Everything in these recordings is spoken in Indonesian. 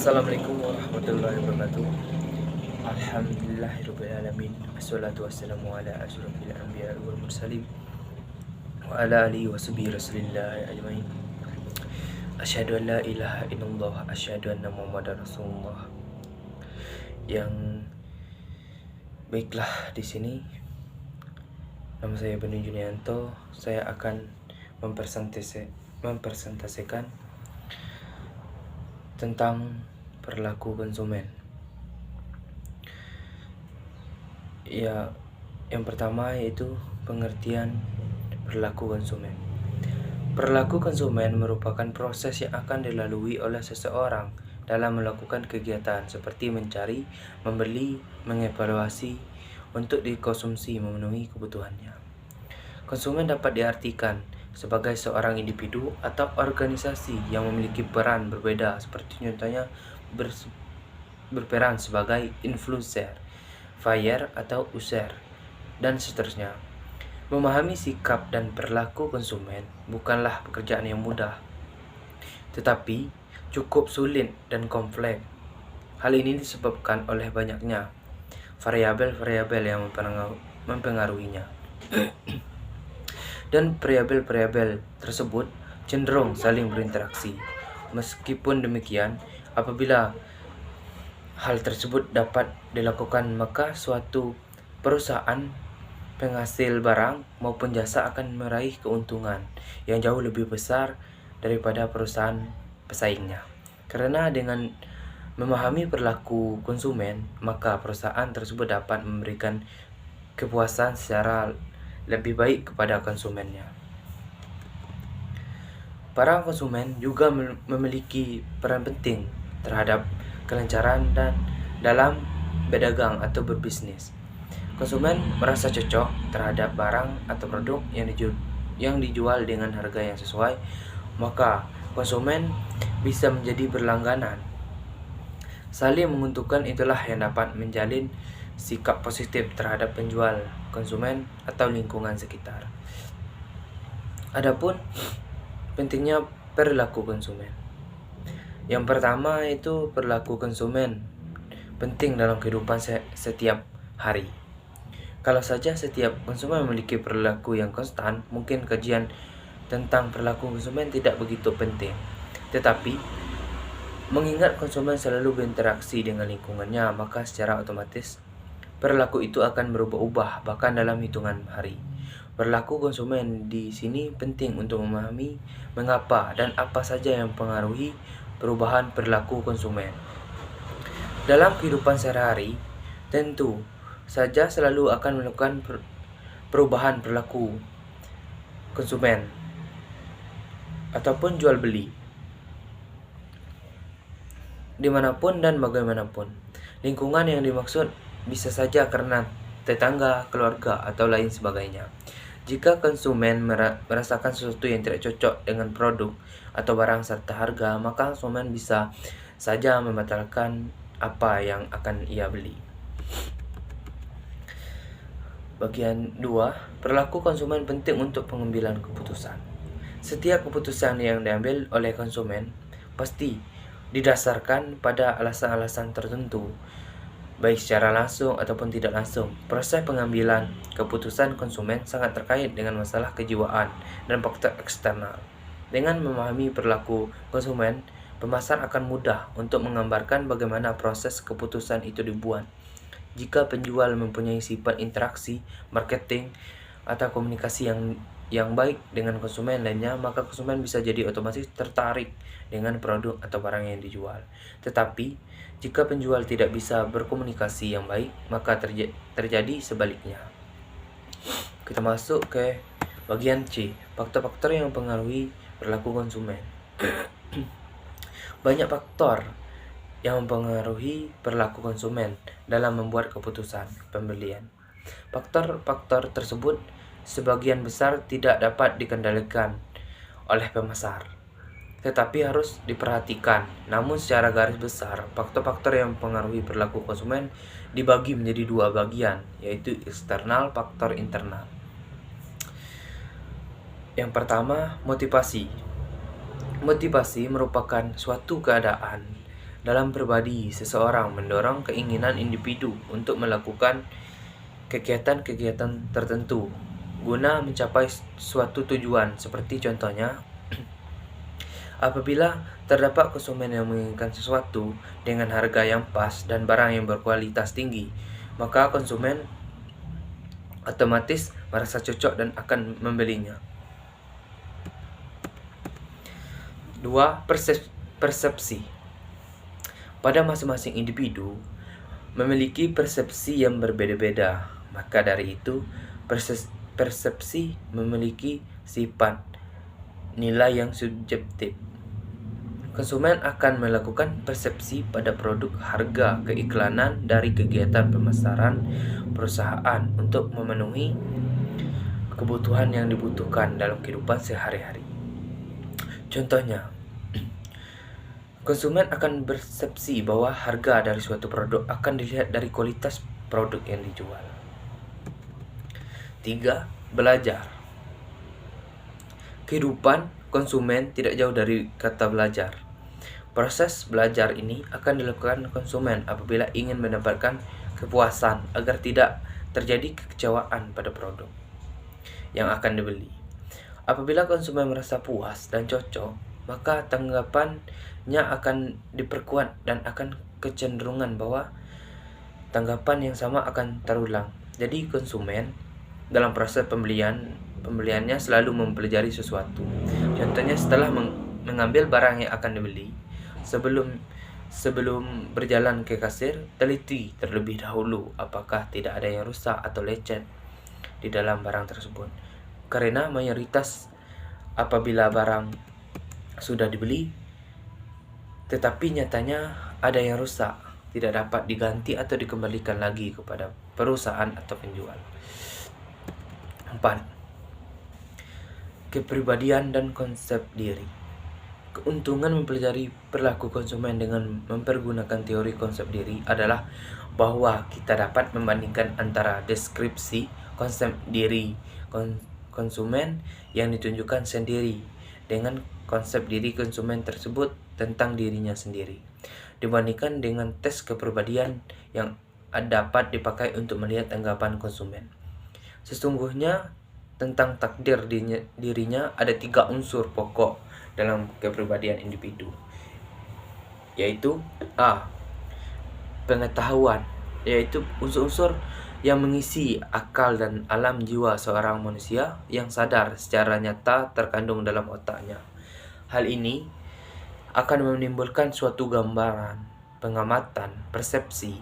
Assalamualaikum warahmatullahi wabarakatuh. Alhamdulillahirrabbilalamin. Assalatu wassalamu ala asyrafil anbiya wal mursalin wa ala alihi wa sahbihi rasulillah ajmain. Asyhadu an la ilaha illallah, asyhadu anna muhammadar rasulullah. Yang baiklah, di sini nama saya Beni Junianto. Saya akan mempresentasikan tentang perilaku konsumen. Ya, yang pertama yaitu pengertian perilaku konsumen. Perilaku konsumen merupakan proses yang akan dilalui oleh seseorang dalam melakukan kegiatan seperti mencari, membeli, mengevaluasi untuk dikonsumsi memenuhi kebutuhannya. Konsumen dapat diartikan sebagai seorang individu atau organisasi yang memiliki peran berbeda, seperti contohnya berperan sebagai influencer, buyer atau user, dan seterusnya. Memahami sikap dan perilaku konsumen bukanlah pekerjaan yang mudah, tetapi cukup sulit dan kompleks. Hal ini disebabkan oleh banyaknya variabel-variabel yang mempengaruhinya. Dan variabel-variabel tersebut cenderung saling berinteraksi. Meskipun demikian, apabila hal tersebut dapat dilakukan, maka suatu perusahaan penghasil barang maupun jasa akan meraih keuntungan yang jauh lebih besar daripada perusahaan pesaingnya. Karena dengan memahami perilaku konsumen, maka perusahaan tersebut dapat memberikan kepuasan secara lebih baik kepada konsumennya. Para konsumen juga memiliki peran penting terhadap kelancaran dan dalam berdagang atau berbisnis. Konsumen merasa cocok terhadap barang atau produk yang dijual dengan harga yang sesuai, maka konsumen bisa menjadi berlangganan. Saling menguntungkan itulah yang dapat menjalin sikap positif terhadap penjual, konsumen, atau lingkungan sekitar. Adapun pentingnya perilaku konsumen. Yang pertama itu perilaku konsumen penting dalam kehidupan setiap hari. Kalau saja setiap konsumen memiliki perilaku yang konstan, mungkin kajian tentang perilaku konsumen tidak begitu penting. Tetapi mengingat konsumen selalu berinteraksi dengan lingkungannya, maka secara otomatis perilaku itu akan berubah-ubah bahkan dalam hitungan hari. Perilaku konsumen di sini penting untuk memahami mengapa dan apa saja yang mempengaruhi perubahan perilaku konsumen. Dalam kehidupan sehari-hari, tentu saja selalu akan melakukan perubahan perilaku konsumen ataupun jual beli dimanapun dan bagaimanapun. Lingkungan yang dimaksud bisa saja karena tetangga, keluarga, atau lain sebagainya. Jika konsumen merasakan sesuatu yang tidak cocok dengan produk atau barang serta harga, maka konsumen bisa saja membatalkan apa yang akan ia beli. Bagian 2, perilaku konsumen penting untuk pengambilan keputusan. Setiap keputusan yang diambil oleh konsumen pasti didasarkan pada alasan-alasan tertentu, baik secara langsung ataupun tidak langsung. Proses pengambilan keputusan konsumen sangat terkait dengan masalah kejiwaan dan faktor eksternal. Dengan memahami perilaku konsumen, pemasar akan mudah untuk menggambarkan bagaimana proses keputusan itu dibuat. Jika penjual mempunyai sifat interaksi, marketing, atau komunikasi yang baik dengan konsumen lainnya, maka konsumen bisa jadi otomatis tertarik dengan produk atau barang yang dijual. Tetapi jika penjual tidak bisa berkomunikasi yang baik, maka terjadi sebaliknya. Kita masuk ke bagian C, faktor-faktor yang mempengaruhi perilaku konsumen. Banyak faktor yang mempengaruhi perilaku konsumen dalam membuat keputusan pembelian. Faktor-faktor tersebut sebagian besar tidak dapat dikendalikan oleh pemasar, tetapi harus diperhatikan. Namun secara garis besar, faktor-faktor yang mempengaruhi perilaku konsumen dibagi menjadi dua bagian, yaitu eksternal, faktor internal. Yang pertama, motivasi. Motivasi merupakan suatu keadaan Dalam pribadi, seseorang mendorong keinginan individu untuk melakukan kegiatan-kegiatan tertentu guna mencapai suatu tujuan. Seperti contohnya, apabila terdapat konsumen yang menginginkan sesuatu dengan harga yang pas dan barang yang berkualitas tinggi, maka konsumen otomatis merasa cocok dan akan membelinya. 2. Persepsi. Pada masing-masing individu memiliki persepsi yang berbeda-beda. Maka dari itu, persepsi memiliki sifat nilai yang subjektif. Konsumen akan melakukan persepsi pada produk, harga, keiklanan dari kegiatan pemasaran perusahaan untuk memenuhi kebutuhan yang dibutuhkan dalam kehidupan sehari-hari. Contohnya, konsumen akan bersepsi bahwa harga dari suatu produk akan dilihat dari kualitas produk yang dijual. 3. Belajar. Kehidupan konsumen tidak jauh dari kata belajar. Proses belajar ini akan dilakukan konsumen apabila ingin mendapatkan kepuasan agar tidak terjadi kekecewaan pada produk yang akan dibeli. Apabila konsumen merasa puas dan cocok, maka tanggapannya akan diperkuat dan akan kecenderungan bahwa tanggapan yang sama akan terulang. Jadi konsumen dalam proses pembeliannya selalu mempelajari sesuatu. Contohnya, setelah mengambil barang yang akan dibeli, sebelum berjalan ke kasir, teliti terlebih dahulu apakah tidak ada yang rusak atau lecet di dalam barang tersebut. Karena mayoritas apabila barang sudah dibeli tetapi nyatanya ada yang rusak, tidak dapat diganti atau dikembalikan lagi kepada perusahaan atau penjual. 4. Kepribadian dan konsep diri. Keuntungan mempelajari perilaku konsumen dengan mempergunakan teori konsep diri adalah bahwa kita dapat membandingkan antara deskripsi konsep diri konsumen yang ditunjukkan sendiri dengan konsep diri konsumen tersebut tentang dirinya sendiri, dibandingkan dengan tes kepribadian yang dapat dipakai untuk melihat tanggapan konsumen. Sesungguhnya tentang takdir dirinya ada 3 unsur pokok dalam kepribadian individu, yaitu A. Pengetahuan, yaitu unsur-unsur yang mengisi akal dan alam jiwa seorang manusia yang sadar secara nyata terkandung dalam otaknya. Hal ini akan menimbulkan suatu gambaran, pengamatan, persepsi,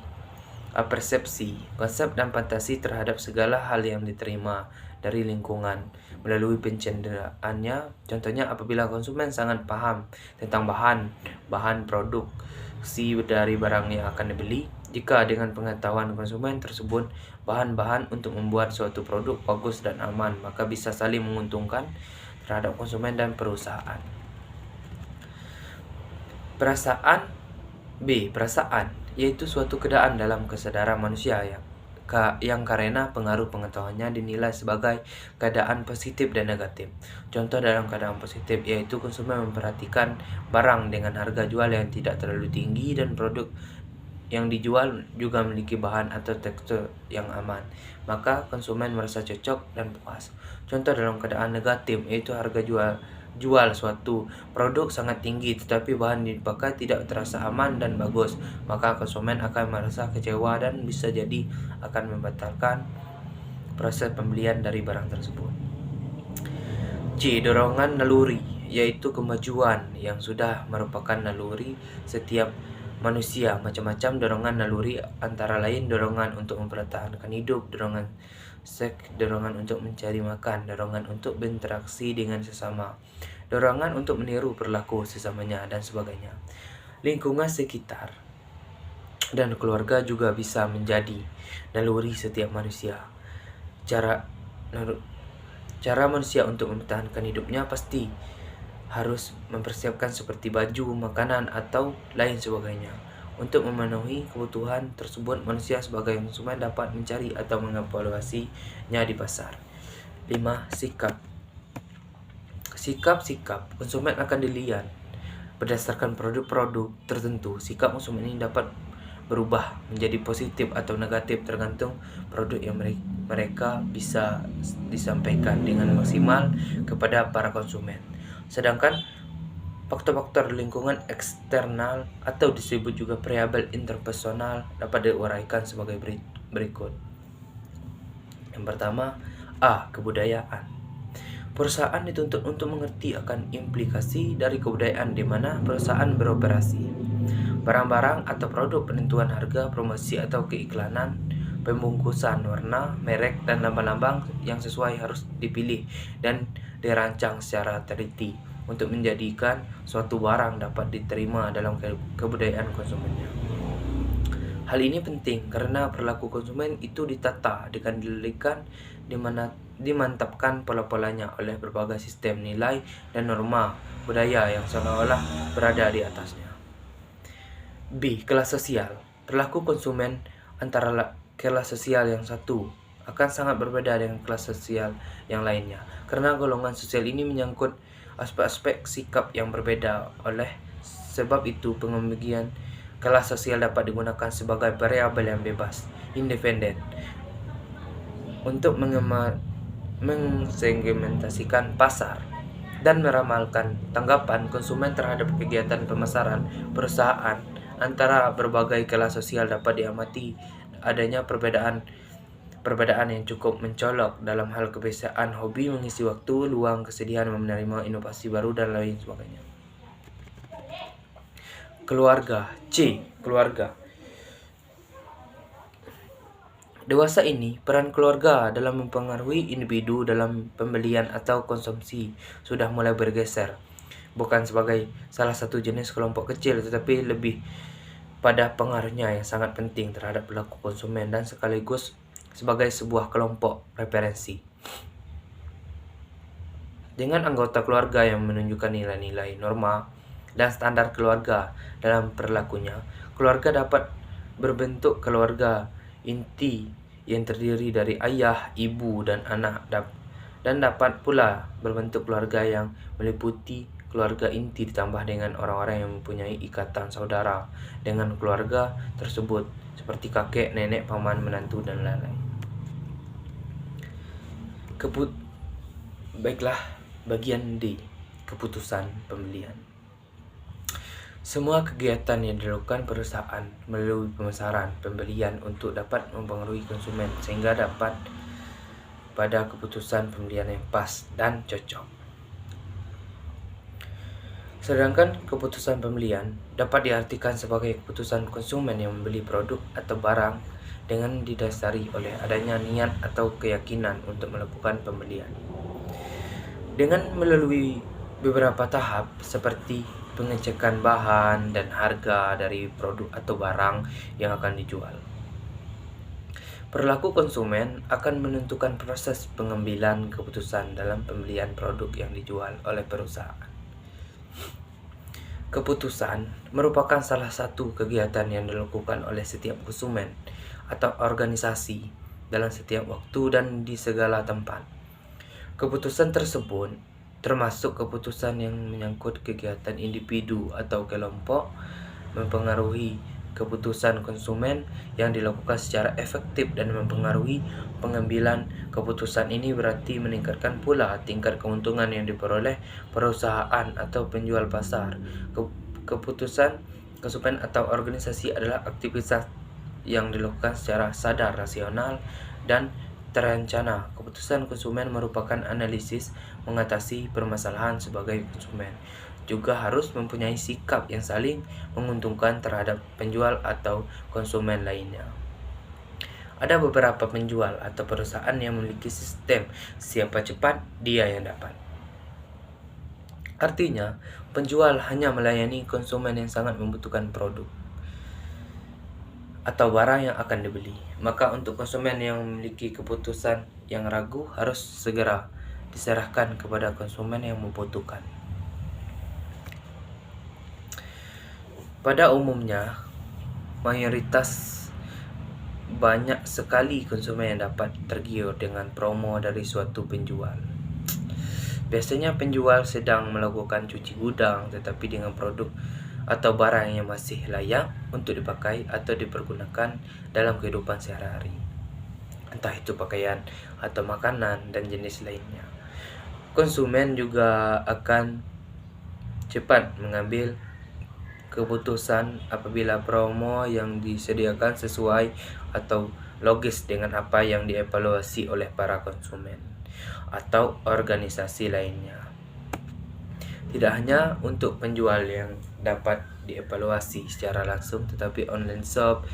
konsep dan fantasi terhadap segala hal yang diterima dari lingkungan melalui pencenderaannya. Contohnya, apabila konsumen sangat paham tentang bahan produksi dari barang yang akan dibeli, jika dengan pengetahuan konsumen tersebut bahan-bahan untuk membuat suatu produk bagus dan aman, maka bisa saling menguntungkan terhadap konsumen dan perusahaan. Perasaan, yaitu suatu keadaan dalam kesadaran manusia yang karena pengaruh pengetahuannya dinilai sebagai keadaan positif dan negatif. Contoh dalam keadaan positif yaitu konsumen memperhatikan barang dengan harga jual yang tidak terlalu tinggi dan produk yang dijual juga memiliki bahan atau tekstur yang aman, maka konsumen merasa cocok dan puas. Contoh dalam keadaan negatif yaitu harga jual suatu produk sangat tinggi tetapi bahan dipakai tidak terasa aman dan bagus, maka konsumen akan merasa kecewa dan bisa jadi akan membatalkan proses pembelian dari barang tersebut. C. Dorongan naluri, yaitu kemajuan yang sudah merupakan naluri setiap manusia. Macam-macam dorongan naluri antara lain dorongan untuk mempertahankan hidup, dorongan seks, dorongan untuk mencari makan, dorongan untuk berinteraksi dengan sesama, dorongan untuk meniru perilaku sesamanya, dan sebagainya. Lingkungan sekitar dan keluarga juga bisa menjadi naluri setiap manusia. Cara manusia untuk mempertahankan hidupnya pasti harus mempersiapkan seperti baju, makanan, atau lain sebagainya. Untuk memenuhi kebutuhan tersebut, manusia sebagai konsumen dapat mencari atau mengevaluasinya di pasar. 5. Sikap konsumen akan dilihat Berdasarkan produk-produk tertentu, sikap konsumen ini dapat berubah menjadi positif atau negatif tergantung produk yang mereka bisa disampaikan dengan maksimal kepada para konsumen. Sedangkan faktor-faktor lingkungan eksternal atau disebut juga variabel interpersonal dapat diuraikan sebagai berikut. Yang pertama, kebudayaan. Perusahaan dituntut untuk mengerti akan implikasi dari kebudayaan di mana perusahaan beroperasi. Barang-barang atau produk, penentuan harga, promosi atau keiklanan, pembungkusan, warna, merek, dan lambang-lambang yang sesuai harus dipilih dan dirancang secara teliti untuk menjadikan suatu barang dapat diterima dalam kebudayaan konsumennya. Hal ini penting karena perilaku konsumen itu ditata, dikendalikan, dimantapkan pola-polanya oleh berbagai sistem nilai dan norma budaya yang seolah-olah berada di atasnya. B. Kelas sosial. Perilaku konsumen antara kelas sosial yang satu akan sangat berbeda dengan kelas sosial yang lainnya, karena golongan sosial ini menyangkut aspek-aspek sikap yang berbeda. Oleh sebab itu, pembagian kelas sosial dapat digunakan sebagai variabel yang bebas, independen, untuk mensegmentasikan pasar dan meramalkan tanggapan konsumen terhadap kegiatan pemasaran perusahaan. Antara berbagai kelas sosial dapat diamati adanya perbedaan yang cukup mencolok dalam hal kebiasaan, hobi, mengisi waktu luang, kesediaan menerima inovasi baru, dan lain sebagainya. Keluarga. C. Keluarga. Dewasa ini, peran keluarga dalam mempengaruhi individu dalam pembelian atau konsumsi sudah mulai bergeser, bukan sebagai salah satu jenis kelompok kecil, tetapi lebih pada pengaruhnya yang sangat penting terhadap perilaku konsumen dan sekaligus sebagai sebuah kelompok referensi. Dengan anggota keluarga yang menunjukkan nilai-nilai, norma, dan standar keluarga dalam perilakunya, keluarga dapat berbentuk keluarga inti yang terdiri dari ayah, ibu, dan anak, dan dapat pula berbentuk keluarga yang meliputi keluarga inti ditambah dengan orang-orang yang mempunyai ikatan saudara dengan keluarga tersebut seperti kakek, nenek, paman, menantu, dan lain-lain. Baiklah, bagian D, keputusan pembelian. Semua kegiatan yang dilakukan perusahaan melalui pemasaran pembelian untuk dapat mempengaruhi konsumen sehingga dapat pada keputusan pembelian yang pas dan cocok. Sedangkan keputusan pembelian dapat diartikan sebagai keputusan konsumen yang membeli produk atau barang dengan didasari oleh adanya niat atau keyakinan untuk melakukan pembelian. Dengan melalui beberapa tahap seperti pengecekan bahan dan harga dari produk atau barang yang akan dijual. Perilaku konsumen akan menentukan proses pengambilan keputusan dalam pembelian produk yang dijual oleh perusahaan. Keputusan merupakan salah satu kegiatan yang dilakukan oleh setiap konsumen atau organisasi dalam setiap waktu dan di segala tempat. Keputusan tersebut termasuk keputusan yang menyangkut kegiatan individu atau kelompok, mempengaruhi keputusan konsumen yang dilakukan secara efektif dan mempengaruhi pengambilan keputusan ini berarti meningkatkan pula tingkat keuntungan yang diperoleh perusahaan atau penjual pasar. Keputusan konsumen atau organisasi adalah aktivitas yang dilakukan secara sadar, rasional, dan terencana. Keputusan konsumen merupakan analisis mengatasi permasalahan sebagai konsumen. Juga harus mempunyai sikap yang saling menguntungkan terhadap penjual atau konsumen lainnya. Ada beberapa penjual atau perusahaan yang memiliki sistem siapa cepat dia yang dapat. Artinya, penjual hanya melayani konsumen yang sangat membutuhkan produk atau barang yang akan dibeli. Maka untuk konsumen yang memiliki keputusan yang ragu harus segera diserahkan kepada konsumen yang membutuhkan. Pada umumnya, mayoritas banyak sekali konsumen yang dapat tergiur dengan promo dari suatu penjual. Biasanya penjual sedang melakukan cuci gudang, tetapi dengan produk atau barang yang masih layak untuk dipakai atau dipergunakan dalam kehidupan sehari-hari, entah itu pakaian atau makanan dan jenis lainnya. Konsumen juga akan cepat mengambil keputusan apabila promo yang disediakan sesuai atau logis dengan apa yang dievaluasi oleh para konsumen atau organisasi lainnya. Tidak hanya untuk penjual yang dapat dievaluasi secara langsung, tetapi online shop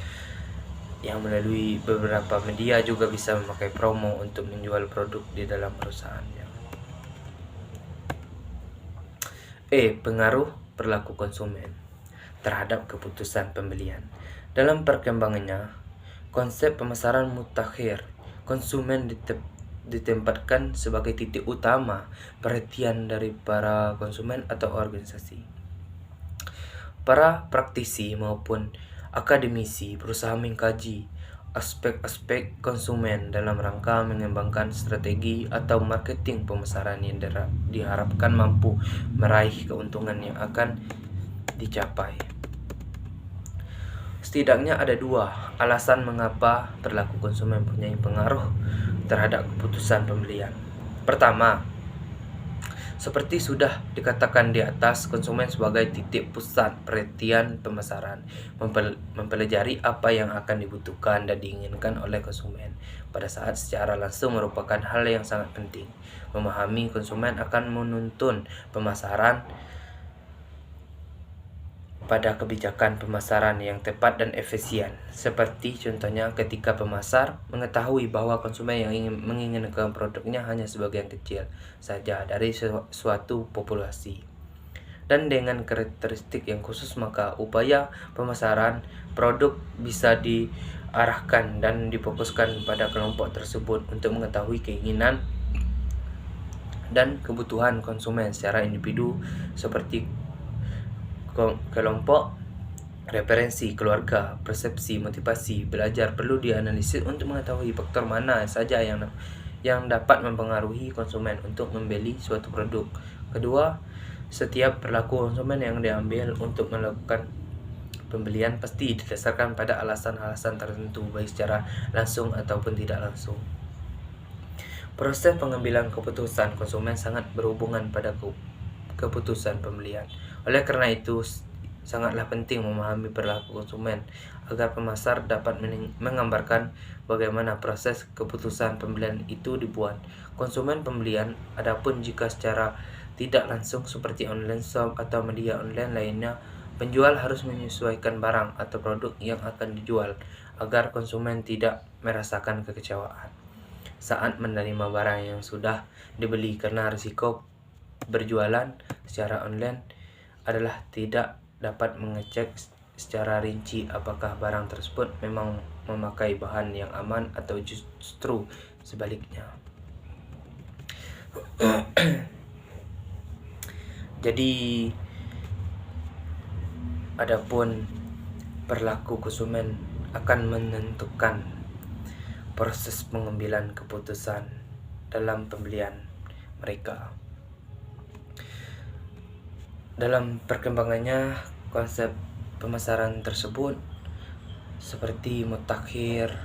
yang melalui beberapa media juga bisa memakai promo untuk menjual produk di dalam perusahaannya. Pengaruh perilaku konsumen terhadap keputusan pembelian. Dalam perkembangannya, konsep pemasaran mutakhir, konsumen ditempatkan sebagai titik utama perhatian dari para konsumen atau organisasi. Para praktisi maupun akademisi berusaha mengkaji aspek-aspek konsumen dalam rangka mengembangkan strategi atau marketing pemasaran yang diharapkan mampu meraih keuntungan yang akan dicapai. Setidaknya ada 2 alasan mengapa perilaku konsumen mempunyai pengaruh terhadap keputusan pembelian. Pertama, seperti sudah dikatakan di atas, konsumen sebagai titik pusat perhatian pemasaran mempelajari apa yang akan dibutuhkan dan diinginkan oleh konsumen pada saat secara langsung merupakan hal yang sangat penting. Memahami konsumen akan menuntun pemasaran pada kebijakan pemasaran yang tepat dan efisien. Seperti contohnya ketika pemasar mengetahui bahwa konsumen yang menginginkan produknya hanya sebagian kecil saja dari suatu populasi. Dan dengan karakteristik yang khusus, maka upaya pemasaran produk bisa diarahkan dan difokuskan pada kelompok tersebut untuk mengetahui keinginan dan kebutuhan konsumen secara individu, seperti kelompok, referensi, keluarga, persepsi, motivasi, belajar perlu dianalisis untuk mengetahui faktor mana saja yang dapat mempengaruhi konsumen untuk membeli suatu produk. Kedua, setiap perilaku konsumen yang diambil untuk melakukan pembelian pasti didasarkan pada alasan-alasan tertentu, baik secara langsung ataupun tidak langsung. Proses pengambilan keputusan konsumen sangat berhubungan pada keputusan pembelian. Oleh karena itu, sangatlah penting memahami perilaku konsumen agar pemasar dapat menggambarkan bagaimana proses keputusan pembelian itu dibuat. Konsumen pembelian, adapun jika secara tidak langsung seperti online shop atau media online lainnya, penjual harus menyesuaikan barang atau produk yang akan dijual agar konsumen tidak merasakan kekecewaan saat menerima barang yang sudah dibeli, karena risiko berjualan secara online adalah tidak dapat mengecek secara rinci apakah barang tersebut memang memakai bahan yang aman atau justru sebaliknya. Jadi, adapun perilaku konsumen akan menentukan proses pengambilan keputusan dalam pembelian mereka. Dalam perkembangannya, konsep pemasaran tersebut seperti mutakhir,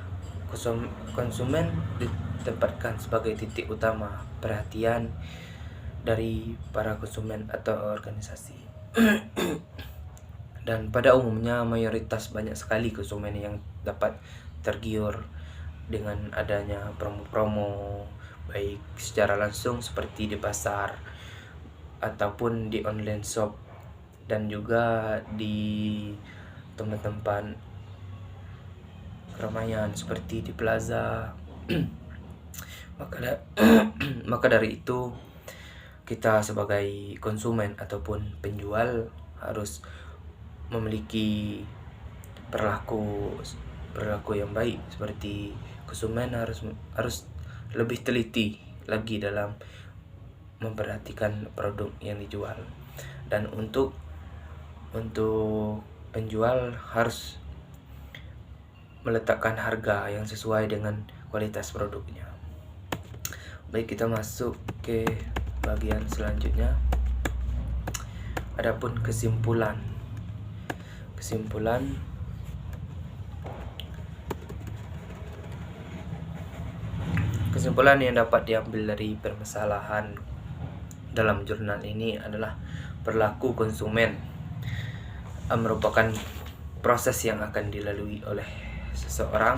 konsumen ditempatkan sebagai titik utama perhatian dari para konsumen atau organisasi. Dan pada umumnya mayoritas banyak sekali konsumen yang dapat tergiur dengan adanya promo-promo, baik secara langsung seperti di pasar ataupun di online shop dan juga di tempat-tempat keramaian seperti di plaza. Maka dari itu, kita sebagai konsumen ataupun penjual harus memiliki perilaku yang baik. Seperti konsumen harus lebih teliti lagi dalam memperhatikan produk yang dijual, dan untuk penjual harus meletakkan harga yang sesuai dengan kualitas produknya. Baik, kita masuk ke bagian selanjutnya. Adapun kesimpulan yang dapat diambil dari permasalahan dalam jurnal ini adalah perilaku konsumen merupakan proses yang akan dilalui oleh seseorang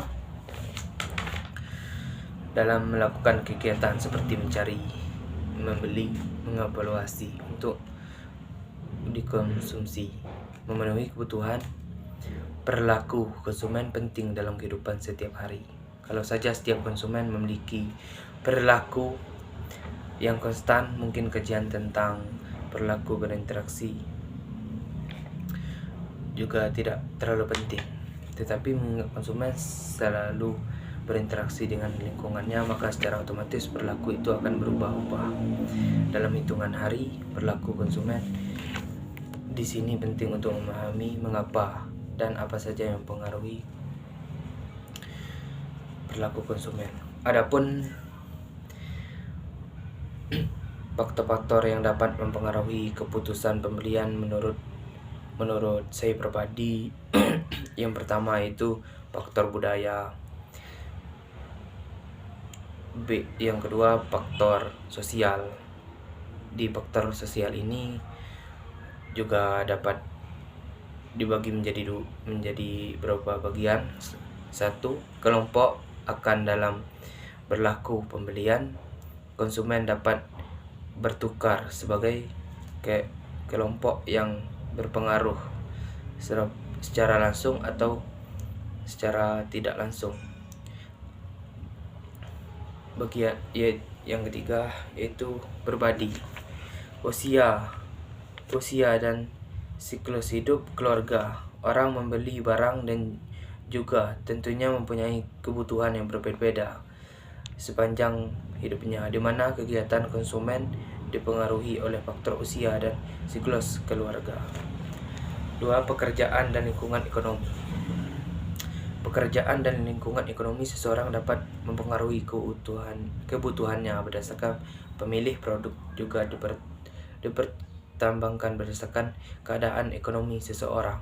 dalam melakukan kegiatan seperti mencari, membeli, mengevaluasi untuk dikonsumsi, memenuhi kebutuhan. Perilaku konsumen penting dalam kehidupan setiap hari. Kalau saja setiap konsumen memiliki perilaku yang konstan, mungkin kajian tentang perilaku berinteraksi juga tidak terlalu penting. Tetapi konsumen selalu berinteraksi dengan lingkungannya, maka secara otomatis perilaku itu akan berubah-ubah. Dalam hitungan hari, perilaku konsumen di sini penting untuk memahami mengapa dan apa saja yang mempengaruhi perilaku konsumen. Adapun faktor-faktor yang dapat mempengaruhi keputusan pembelian menurut saya pribadi yang pertama itu faktor budaya, yang kedua faktor sosial. Di faktor sosial ini juga dapat dibagi menjadi beberapa bagian. Satu, kelompok akan dalam berlaku pembelian. Konsumen dapat bertukar sebagai kelompok yang berpengaruh secara langsung atau secara tidak langsung. Bagian yang ketiga yaitu berbadi, usia dan siklus hidup keluarga. Orang membeli barang dan juga tentunya mempunyai kebutuhan yang berbeda-beda sepanjang hidupnya, di mana kegiatan konsumen dipengaruhi oleh faktor usia dan siklus keluarga. 2. Pekerjaan dan lingkungan ekonomi. Pekerjaan dan lingkungan ekonomi seseorang dapat mempengaruhi kebutuhannya berdasarkan pemilih produk, juga dipertimbangkan berdasarkan keadaan ekonomi seseorang,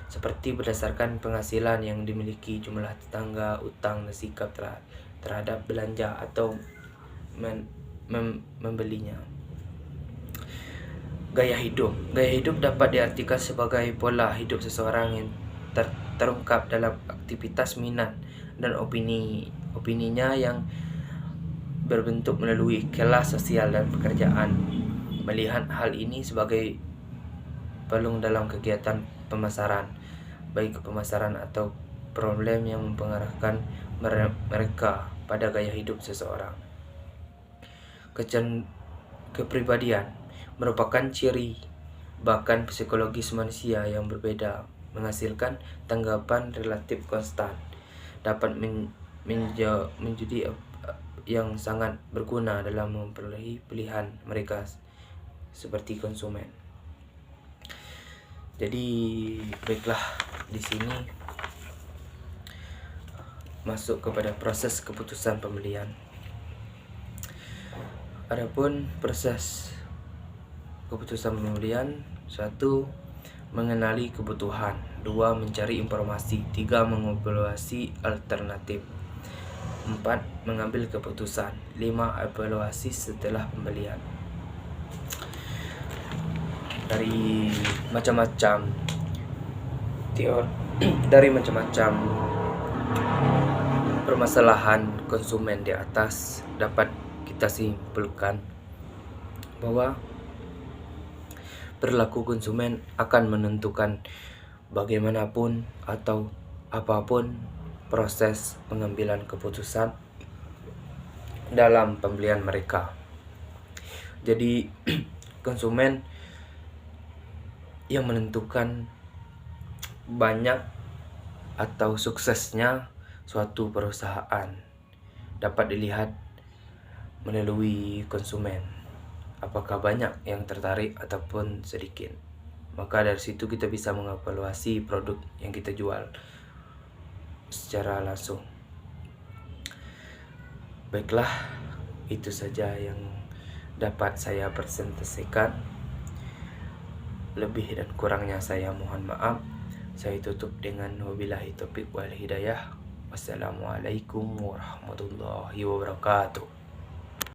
seperti berdasarkan penghasilan yang dimiliki, jumlah tetangga, utang, dan sikap terhadap belanja atau membelinya. Gaya hidup dapat diartikan sebagai pola hidup seseorang yang terungkap dalam aktivitas, minat, dan opininya yang berbentuk melalui kelas sosial dan pekerjaan. Melihat hal ini sebagai pelung dalam kegiatan pemasaran, baik pemasaran atau problem yang mempengaruhkan mereka pada gaya hidup seseorang. Kepribadian merupakan ciri bahkan psikologis manusia yang berbeda, menghasilkan tanggapan relatif konstan, dapat menjadi yang sangat berguna dalam memperoleh pilihan mereka seperti konsumen. Jadi baiklah, di sini masuk kepada proses keputusan pembelian. Adapun proses keputusan pembelian: 1. Mengenali kebutuhan. 2. Mencari informasi. 3. Mengevaluasi alternatif. 4. Mengambil keputusan. 5. Evaluasi setelah pembelian. Dari macam-macam permasalahan konsumen di atas, dapat kita simpulkan bahwa perilaku konsumen akan menentukan bagaimanapun atau apapun proses pengambilan keputusan dalam pembelian mereka. Jadi konsumen yang menentukan banyak atau suksesnya suatu perusahaan dapat dilihat melalui konsumen, apakah banyak yang tertarik ataupun sedikit. Maka dari situ kita bisa mengevaluasi produk yang kita jual secara langsung. Baiklah, itu saja yang dapat saya presentasikan. Lebih dan kurangnya saya mohon maaf. Saya tutup dengan wabillahi taufiq wal hidayah. Wassalamualaikum warahmatullahi wabarakatuh.